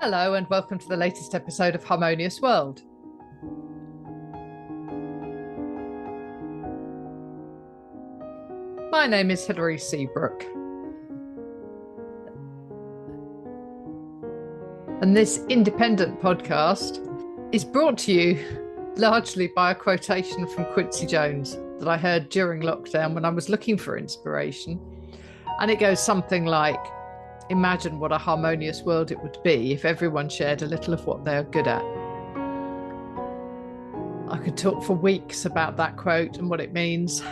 Hello, and welcome to the latest episode of Harmonious World. My name is Hilary Seabrook, and this independent podcast is brought to you largely by a quotation from Quincy Jones that I heard during lockdown when I was looking for inspiration. And it goes something like, imagine what a harmonious world it would be if everyone shared a little of what they are good at. I could talk for weeks about that quote and what it means.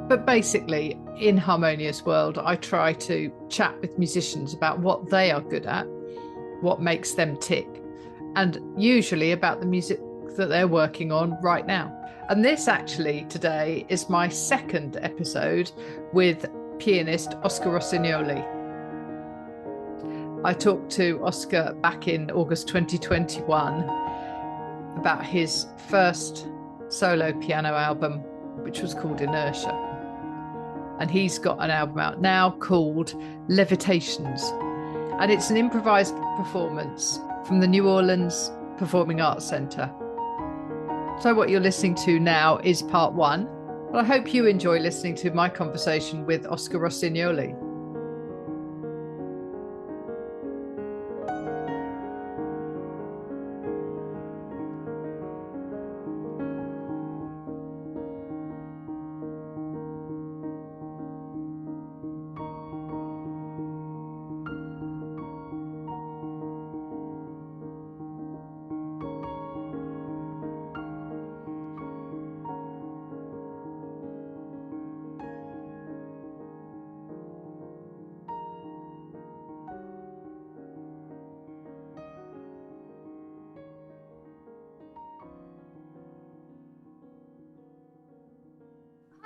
But basically, in Harmonious World, I try to chat with musicians about what they are good at, what makes them tick, and usually about the music that they're working on right now. And this actually today is my second episode with pianist Oscar Rossignoli. I talked to Oscar back in August 2021 about his first solo piano album, which was called Inertia. And he's got an album out now called Levitations. And it's an improvised performance from the New Orleans Performing Arts Center. So what you're listening to now is part one. But I hope you enjoy listening to my conversation with Oscar Rossignoli.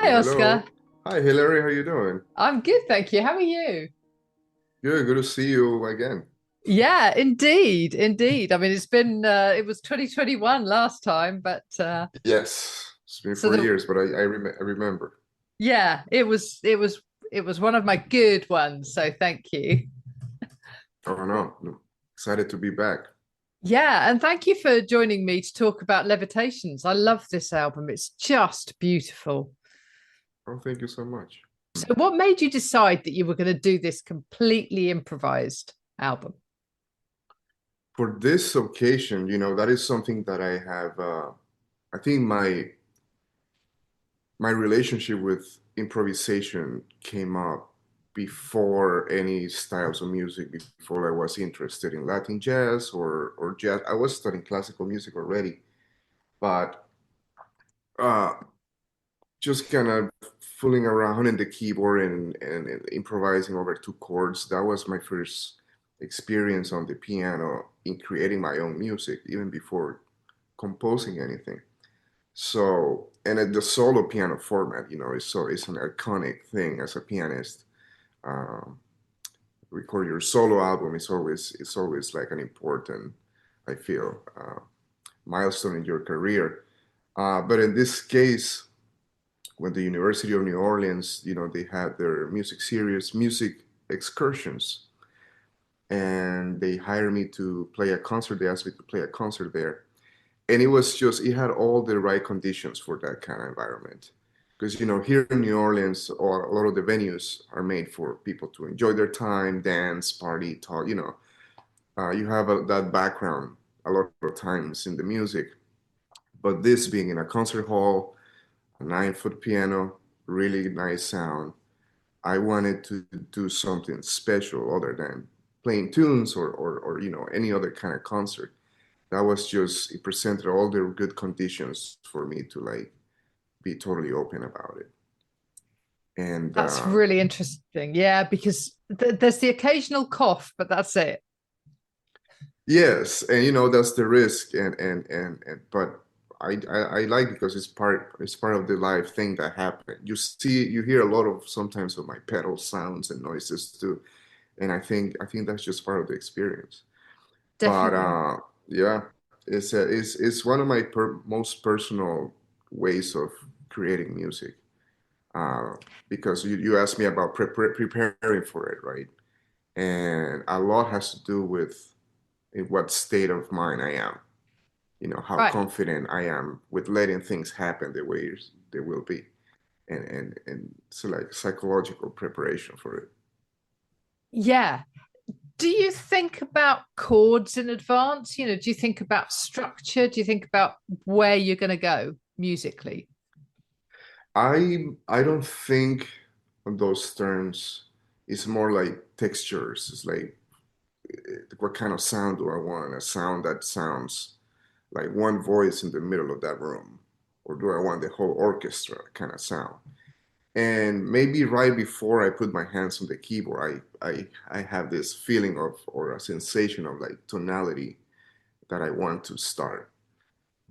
Hi, Oscar. Hello. Hi, Hillary. How you doing? I'm good, thank you. How are you? Good to see you again. Yeah, indeed, indeed. I mean, it was 2021 last time, but Yes, it's been so 4 years, but I remember. yeah, it was one of my good ones. So thank you. Oh no, excited to be back. Yeah, and thank you for joining me to talk about Levitations. I love this album. It's just beautiful. Oh, thank you so much. So what made you decide that you were going to do this completely improvised album? For this occasion, that is something that I have. I think my relationship with improvisation came up before any styles of music, before I was interested in Latin jazz or jazz. I was studying classical music already, but uh, just kind of fooling around in the keyboard and improvising over two chords. That was my first experience on the piano in creating my own music, even before composing anything. So, and at the solo piano format, it's an iconic thing as a pianist. Um, Record your solo album is always like an important, I feel, milestone in your career. But in this case, when the University of New Orleans, they had their music series, music excursions, and they hired me to play a concert. They asked me to play a concert there, and it had all the right conditions for that kind of environment. Because here in New Orleans, or a lot of the venues are made for people to enjoy their time, dance, party, talk. You have that background a lot of times in the music, but this being in a concert hall, a 9-foot piano, really nice sound. I wanted to do something special other than playing tunes or any other kind of concert. That was just it presented all the good conditions for me to like be totally open about it. And That's really interesting. Yeah, because there's the occasional cough, but that's it. yes, and that's the risk, and but I like because it's part of the live thing that happened. You hear a lot of sometimes of my pedal sounds and noises too, and I think that's just part of the experience. But Definitely. yeah, it's one of my most personal ways of creating music. Uh, because you asked me about preparing for it, right? And a lot has to do with in what state of mind I am, how Right. confident I am with letting things happen the way they will be. And so like psychological preparation for it. Yeah. Do you think about chords in advance? Do you think about structure? Do you think about where you're going to go musically? I don't think on those terms. It's more like textures. It's like what kind of sound do I want? A sound that sounds like one voice in the middle of that room, or do I want the whole orchestra kind of sound? And maybe right before I put my hands on the keyboard, I have this feeling of or a sensation of like tonality that I want to start.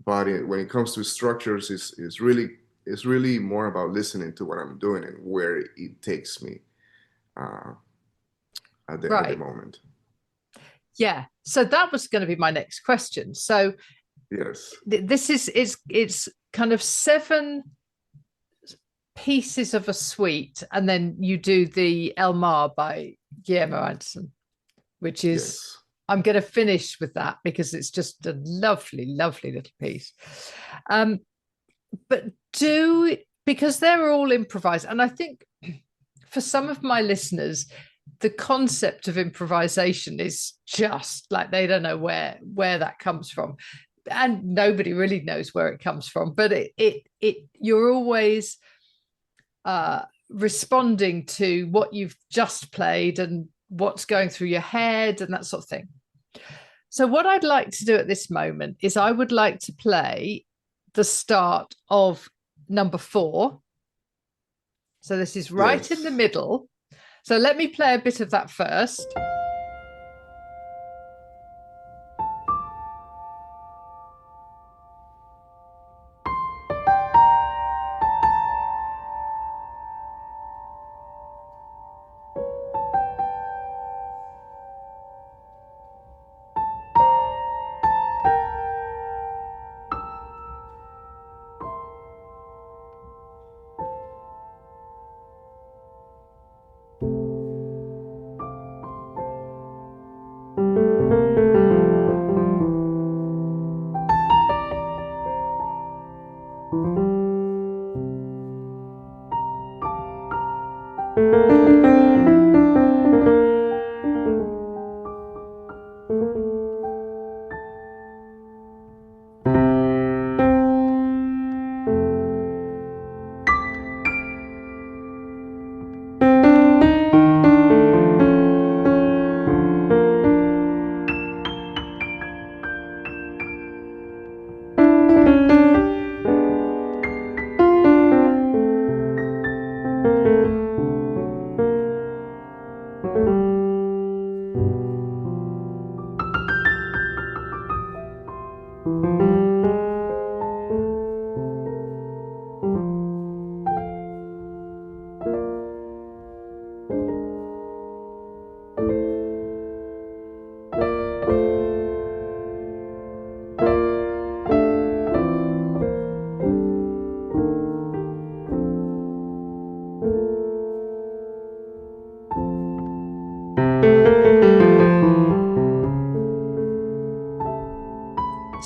But when it comes to structures, it's really more about listening to what I'm doing and where it takes me uh, at the Right. moment. Yeah. So that was going to be my next question. So Yes, this is it's kind of seven pieces of a suite, and then you do the El Mar by Guillermo Anderson, which is yes, I'm going to finish with that because it's just a lovely, lovely little piece. Um, but because they're all improvised, and I think for some of my listeners, the concept of improvisation is just like they don't know where that comes from, and nobody really knows where it comes from. But it you're always responding to what you've just played and what's going through your head and that sort of thing. So, what I'd like to do at this moment is I would like to play the start of number 4. So, this is right in the yes. middle. So, let me play a bit of that first.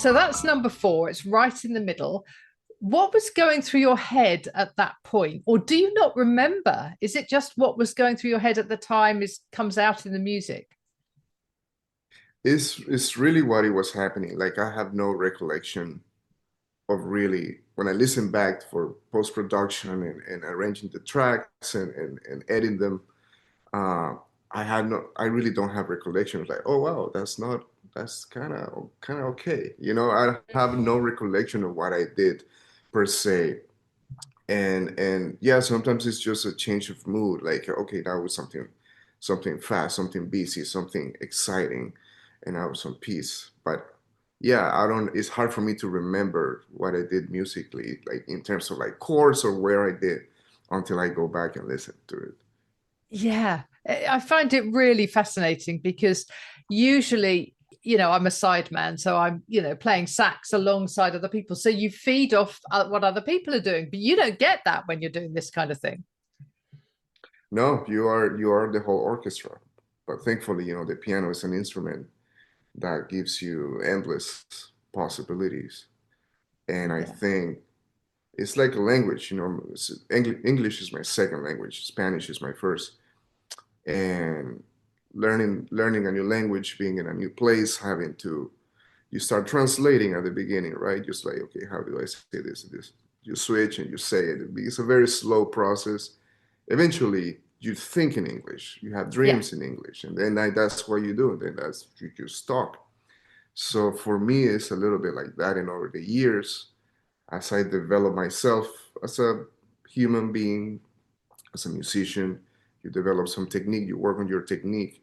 So that's number 4. It's right in the middle. What was going through your head at that point? Or do you not remember? Is it just what was going through your head at the time is comes out in the music? It's really what it was happening. Like I have no recollection of really when I listen back for post production and arranging the tracks and editing them. Uh, I really don't have recollection. It's like, oh wow, that's kind of okay. I have no recollection of what I did per se. And yeah, sometimes it's just a change of mood. Like, okay, that was something fast, something busy, something exciting, and I was on peace. But yeah, I don't. It's hard for me to remember what I did musically, like in terms of like chords or where I did, until I go back and listen to it. Yeah, I find it really fascinating because usually, I'm a sideman, so I'm, playing sax alongside other people. So you feed off what other people are doing, but you don't get that when you're doing this kind of thing. No, you are the whole orchestra. But thankfully, the piano is an instrument that gives you endless possibilities. And I Yeah. think it's like a language, you know, English is my second language, Spanish is my first. And learning a new language, being in a new place, having to you start translating at the beginning, right? Just like, okay, how do I say this? This you switch and you say it. It's a very slow process. Eventually, you think in English. You have Yeah. dreams in English, and then that's what you do. And then that's you just talk. So for me, it's a little bit like that. And over the years, as I develop myself as a human being, as a musician, you develop some technique. You work on your technique.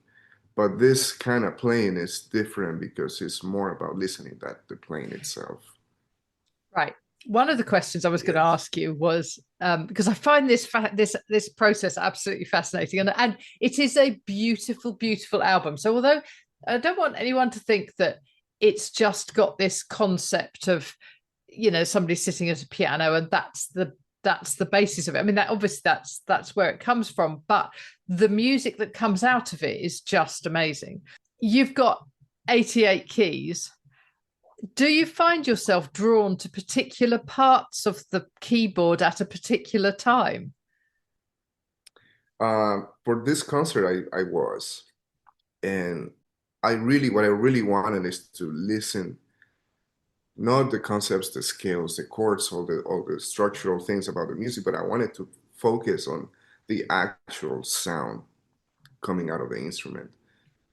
But this kind of playing is different because it's more about listening than the playing itself. Right. One of the questions I was going to Yes. ask you was because I find this process absolutely fascinating, and it is a beautiful, beautiful album. So although I don't want anyone to think that it's just got this concept of, you know, somebody sitting at a piano and that's the basis of it. I mean, that obviously that's where it comes from, but the music that comes out of it is just amazing. You've got 88 keys. Do you find yourself drawn to particular parts of the keyboard at a particular time? For this concert, I was, and what I really wanted is to listen, not the concepts, the scales, the chords, all the structural things about the music, but I wanted to focus on the actual sound coming out of the instrument.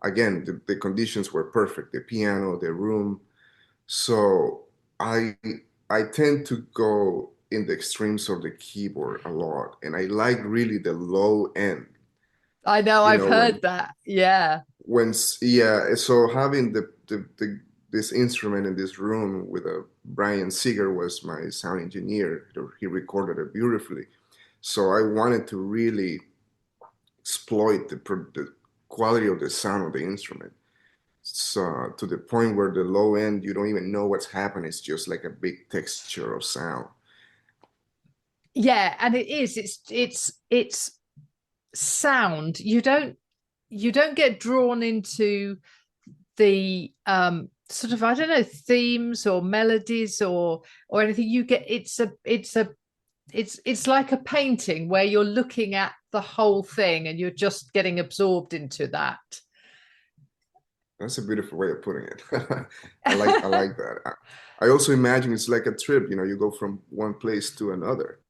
Again, the conditions were perfect, the piano, the room. So I I tend to go in the extremes of the keyboard a lot, and I like really the low end. I know, You I've know, heard that. Yeah. yeah. So having this instrument in this room with a Brian Seeger was my sound engineer. He recorded it beautifully. So I wanted to really exploit the quality of the sound of the instrument. So to the point where the low end, you don't even know what's happening. It's just like a big texture of sound. Yeah, and it is. It's sound. You don't get drawn into the sort of, I don't know, themes or melodies or anything. You get it's like a painting where you're looking at the whole thing and you're just getting absorbed into that. That's a beautiful way of putting it. I like that. I also imagine it's like a trip. You know, you go from one place to another.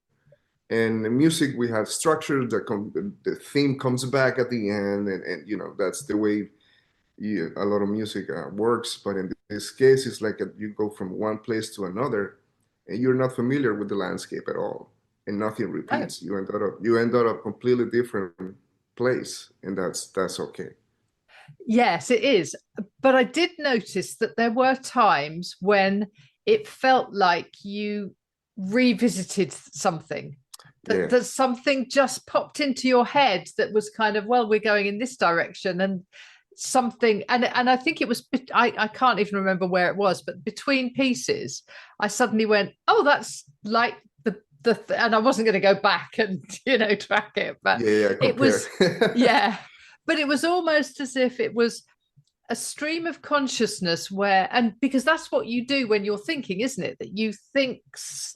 And in music, we have structure. The theme comes back at the end, and you know that's the way a lot of music works. But in this case, it's like you go from one place to another, and you're not familiar with the landscape at all, and nothing Oh, repeats. You end up a completely different place, and that's okay. yes, it is. But I did notice that there were times when it felt like you revisited something, Yeah, that something just popped into your head that was kind of, well, we're going in this direction, and something, and I think it was, I can't even remember where it was, but between pieces, I suddenly went, oh, that's like and I wasn't going to go back and, you know, track it, but yeah, yeah. it Compare. was, yeah, but it was almost as if it was a stream of consciousness where, and because that's what you do when you're thinking, isn't it, that you think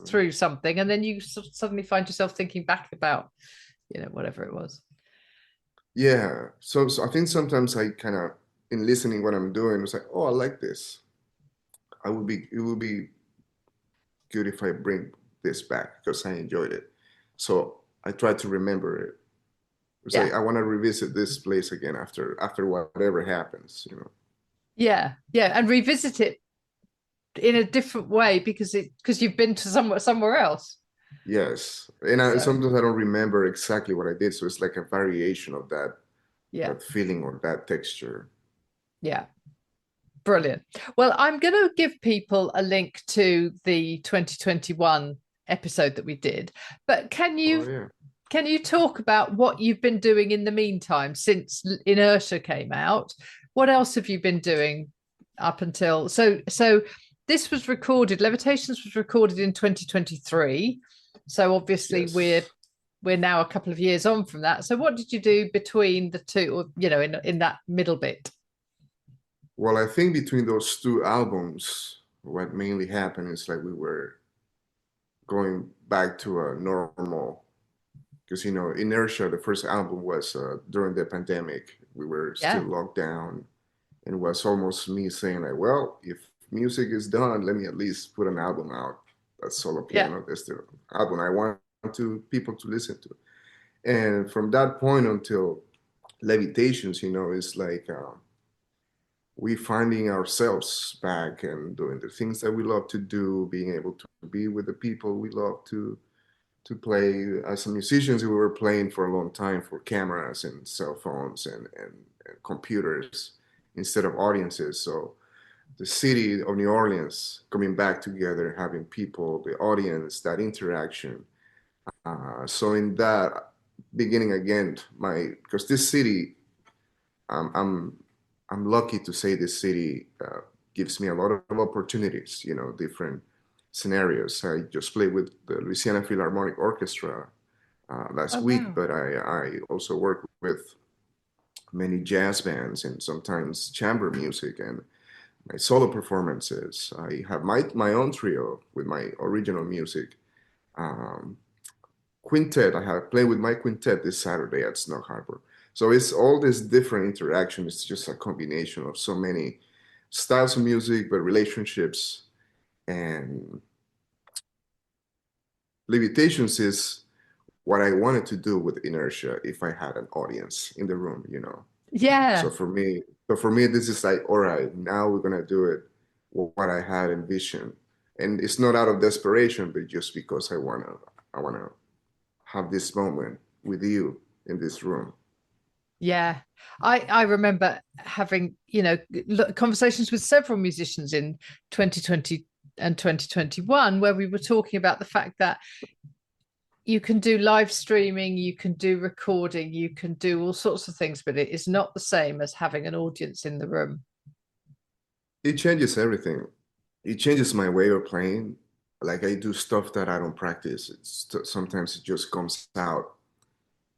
through something and then you suddenly find yourself thinking back about, you know, whatever it was. Yeah. So I think sometimes I kind of, in listening what I'm doing, it's like, oh, I like this. It would be good if I bring this back because I enjoyed it. So I try to remember it. It's like Yeah, I want to revisit this place again after whatever happens, you know. yeah, yeah, and revisit it in a different way because you've been to somewhere else. Yes. So Sometimes I don't remember exactly what I did, so it's like a variation of yeah, that feeling or that texture. yeah, brilliant. Well, I'm going to give people a link to the 2021 episode that we did, but Oh yeah. can you talk about what you've been doing in the meantime since Inertia came out? What else have you been doing up until so this was recorded, Levitations was recorded in 2023. So obviously Yes. we're now a couple of years on from that. So what did you do between the two, or, you know, in that middle bit? Well, I think between those two albums, what mainly happened is like we were going back to a normal, because Inertia, the first album was during the pandemic. We were still Yeah. locked down, and it was almost me saying like, well, if music is done, let me at least put an album out. That's solo Yeah. piano. That's the album I want to people to listen to. And from that point until Levitations, it's like we finding ourselves back and doing the things that we love to do, being able to be with the people we love to play. As musicians, we were playing for a long time for cameras and cell phones and computers instead of audiences. So the city of New Orleans coming back together, having people, the audience, that interaction. So in that beginning again, because this city, um, I'm I'm lucky to say this city gives me a lot of opportunities, different scenarios. I just played with the Louisiana Philharmonic Orchestra last Oh, week, wow. but I also work with many jazz bands and sometimes chamber music and my solo performances. I have my own trio with my original music. Um, Quintet, I have played with my quintet this Saturday at Snug Harbor. So it's all this different interaction. It's just a combination of so many styles of music, but relationships. And Limitations is what I wanted to do with Inertia if I had an audience in the room. So Yeah. for me, this is like, all right, now we're gonna do it what I had envisioned. And it's not out of desperation, but just because I wanna have this moment with you in this room. Yeah. I remember having, conversations with several musicians in 2020 and 2021 where we were talking about the fact that you can do live streaming, you can do recording, you can do all sorts of things, but it is not the same as having an audience in the room. It changes everything. It changes my way of playing. Like I do stuff that I don't practice. Sometimes it just comes out,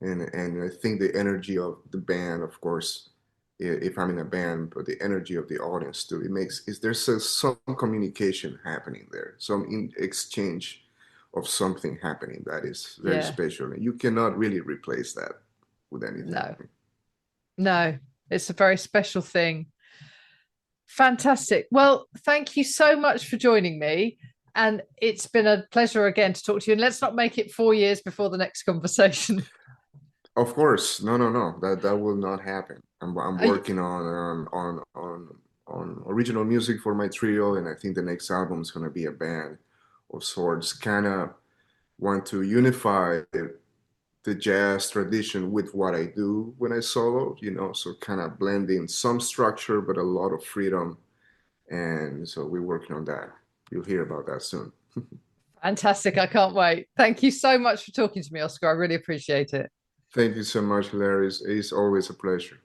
and I think the energy of the band, of course, if I'm in a band, but the energy of the audience too. It makes is there's some communication happening there, some exchange of something happening that is very Yeah. special, and you cannot really replace that with anything. No, no, it's a very special thing. Fantastic. Well, thank you so much for joining me. And it's been a pleasure again to talk to you. And let's not make it 4 years before the next conversation. Of course, no, no, no. That will not happen. I'm Are you- working on original music for my trio, and I think the next album is gonna be a band of sorts. Kind of want to unify the jazz tradition with what I do when I solo. So kind of blending some structure but a lot of freedom, and so we're working on that. You'll hear about that soon. Fantastic. I can't wait. Thank you so much for talking to me, Oscar. I really appreciate it. Thank you so much, Larry. It's always a pleasure.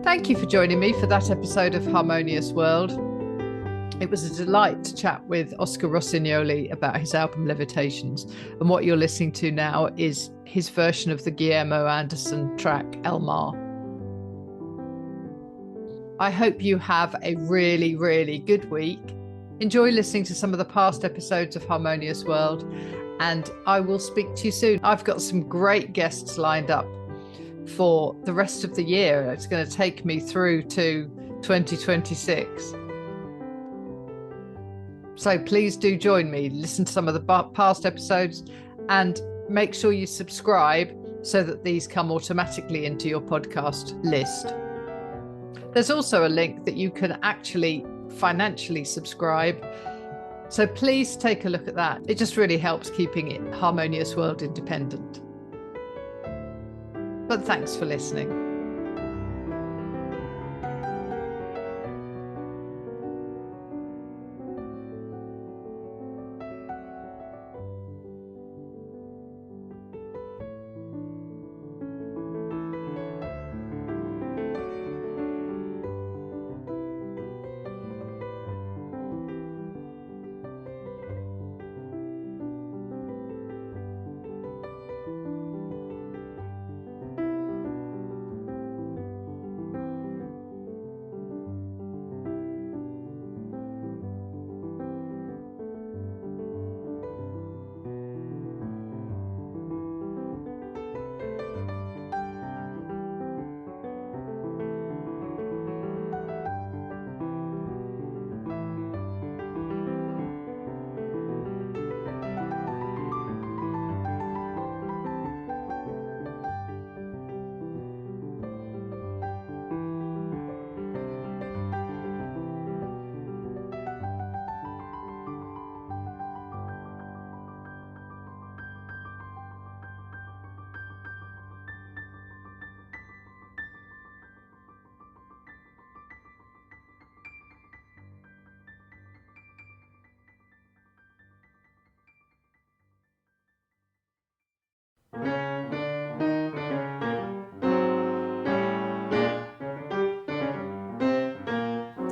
Thank you for joining me for that episode of Harmonious World. It was a delight to chat with Oscar Rossignoli about his album Levitations. And what you're listening to now is his version of the Guillermo Anderson track El Mar. I hope you have a really, really good week. Enjoy listening to some of the past episodes of Harmonious World, and I will speak to you soon. I've got some great guests lined up for the rest of the year. It's going to take me through to 2026. So please do join me, listen to some of the past episodes, and make sure you subscribe so that these come automatically into your podcast list. There's also a link that you can actually financially subscribe. So please take a look at that. It just really helps keeping it Harmonious World independent. But thanks for listening.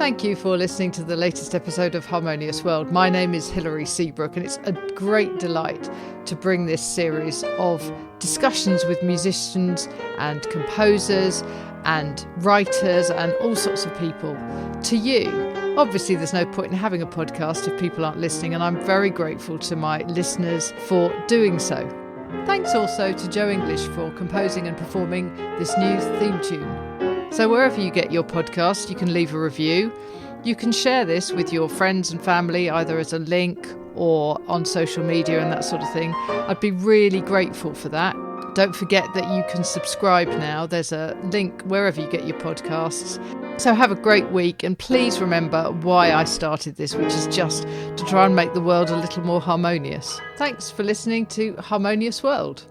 Thank you for listening to the latest episode of Harmonious World. My name is Hilary Seabrook, and it's a great delight to bring this series of discussions with musicians and composers and writers and all sorts of people to you. Obviously, there's no point in having a podcast if people aren't listening, and I'm very grateful to my listeners for doing so. Thanks also to Joe English for composing and performing this new theme tune. So wherever you get your podcast, you can leave a review. You can share this with your friends and family, either as a link or on social media and that sort of thing. I'd be really grateful for that. Don't forget that you can subscribe now. There's a link wherever you get your podcasts. So have a great week, and please remember why I started this, which is just to try and make the world a little more harmonious. Thanks for listening to Harmonious World.